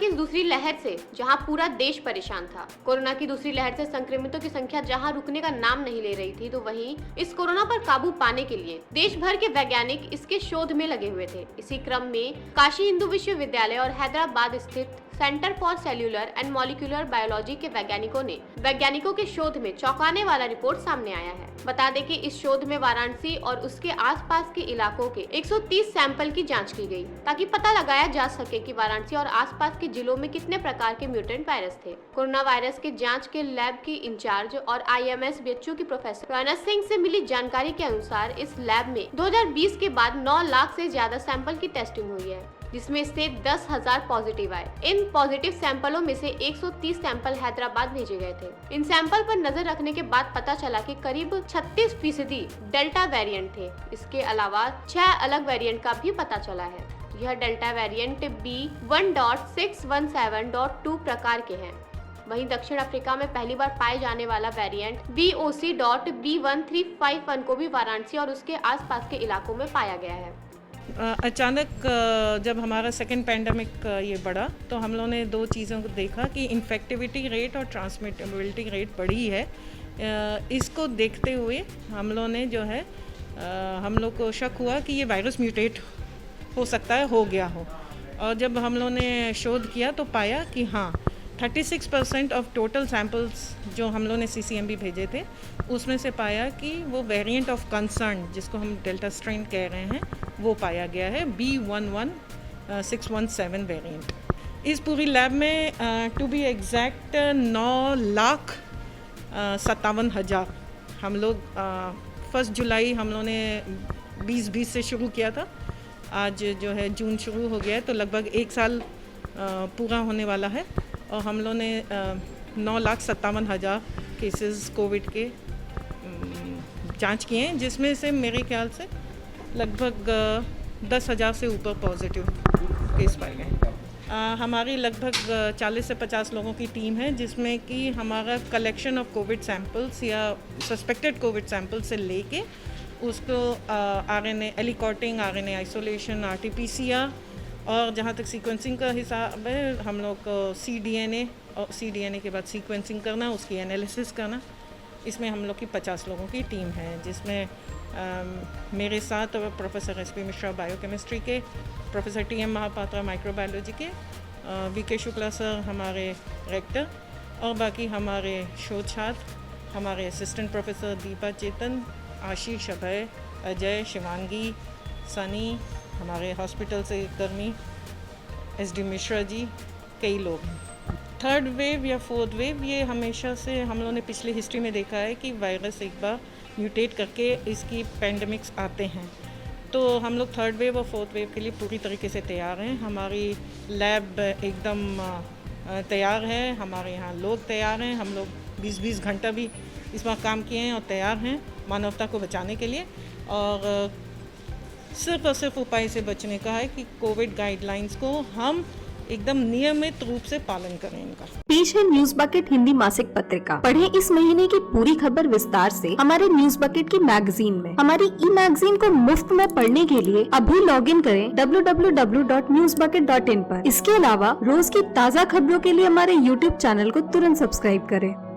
की इस दूसरी लहर से जहां पूरा देश परेशान था, कोरोना की दूसरी लहर से संक्रमितों की संख्या जहां रुकने का नाम नहीं ले रही थी, तो वहीं इस कोरोना पर काबू पाने के लिए देश भर के वैज्ञानिक इसके शोध में लगे हुए थे। इसी क्रम में काशी हिंदू विश्वविद्यालय और हैदराबाद स्थित centre for cellular and molecular biology के वैज्ञानिकों के शोध में चौंकाने वाला रिपोर्ट सामने आया है। बता दें कि इस शोध में वाराणसी और उसके आसपास के इलाकों के 130 सैंपल की जांच की गई, ताकि पता लगाया जा सके कि वाराणसी और आसपास के जिलों में कितने प्रकार के म्यूटेंट वायरस थे। कोरोना वायरस के जांच के लैब की इंचार्ज और IMS BHU की प्रोफेसर राना सिंह से मिली जानकारी के अनुसार इस लैब में 2020 के बाद 9 लाख से ज्यादा सैंपल की टेस्टिंग हुई है, जिसमें से 10,000 पॉजिटिव आए। इन पॉजिटिव सैंपलों में से 130 सैंपल हैदराबाद भेजे गए थे। इन सैंपल पर नजर रखने के बाद पता चला कि करीब 36% डेल्टा वेरिएंट थे। इसके अलावा 6 अलग वेरिएंट का भी पता चला है। यह डेल्टा वेरिएंट B1.617.2 प्रकार के हैं। वहीं दक्षिण अफ्रीका में पहली बार पाए जाने वाला वेरिएंट BOC.B1351 को भी वाराणसी और उसके आसपास के इलाकों में पाया गया है। अचानक जब हमारा सेकेंड पैंडमिक ये बढ़ा, तो हम लोगों ने दो चीज़ों को देखा कि इन्फेक्टिविटी रेट और ट्रांसमिटेबिलिटी रेट बढ़ी है। इसको देखते हुए हम लोगों ने जो है हम लोग को शक हुआ कि ये वायरस म्यूटेट हो सकता है, हो गया हो। और जब हम लोगों ने शोध किया तो पाया कि हाँ, 36% ऑफ टोटल सैम्पल्स जो हम लोगों ने CCMB भेजे थे, उसमें से पाया कि वो वेरिएंट ऑफ कंसर्न, जिसको हम डेल्टा स्ट्रेन कह रहे हैं, वो पाया गया है B11617 वेरिएंट। इस पूरी लैब में टू बी एग्जैक्ट 9,57,000 हम लोग 1 जुलाई हम लोगों ने 2020 से शुरू किया था। आज जो है जून शुरू हो गया है, तो लगभग 1 साल पूरा होने वाला है। और हम लोगों ने 9,57,000 केसेस कोविड के जांच किए हैं, जिसमें से मेरे ख्याल से लगभग 10,000 से ऊपर पॉजिटिव केस पाए गए। हमारी लगभग 40 से 50 लोगों की टीम है, जिसमें कि हमारा कलेक्शन ऑफ कोविड सैंपल्स या सस्पेक्टेड कोविड सैंपल्स से लेके उसको RNA एलिकॉटिंग, RNA आइसोलेशन, RT-PCR और जहाँ तक सीक्वेंसिंग का हिसाब है, हम लोग को cDNA और cDNA के बाद सीक्वेंसिंग करना, उसकी एनालिसिस करना। इसमें हम लोग की 50 लोगों की टीम है, जिसमें मेरे साथ प्रोफेसर SP मिश्रा बायोकेमिस्ट्री के, प्रोफेसर TM महापात्रा माइक्रोबायोलॉजी के, VK शुक्ला सर हमारे रेक्टर, और बाकी हमारे शोध छात्र, हमारे असिस्टेंट प्रोफेसर दीपा चेतन, आशीष, अभय, अजय, शिवांगी, सनी, हमारे हॉस्पिटल से कर्मी SD मिश्रा जी, कई लोग हैं। थर्ड वेव या फोर्थ वेव, ये हमेशा से हम लोगों ने पिछली हिस्ट्री में देखा है कि वायरस एक बार म्यूटेट करके इसकी पैंडमिक्स आते हैं। तो हम लोग थर्ड वेव और फोर्थ वेव के लिए पूरी तरीके से तैयार हैं। हमारी लैब एकदम तैयार है, हमारे यहाँ लोग तैयार हैं। हम लोग 20-20 घंटा भी इस बार काम किए हैं और तैयार हैं मानवता को बचाने के लिए। और सिर्फ और सिर्फ उपाय से बचने का है कि कोविड गाइडलाइंस को हम एकदम नियमित रूप से पालन करें इनका। पेश है न्यूज बकेट हिंदी मासिक पत्रिका। पढ़ें इस महीने की पूरी खबर विस्तार से हमारे न्यूज बकेट की मैगजीन में। हमारी मैगजीन को मुफ्त में पढ़ने के लिए अभी लॉगिन करें www.newsbucket.in पर। इसके अलावा रोज की ताज़ा खबरों के लिए हमारे YouTube चैनल को तुरंत सब्सक्राइब करें।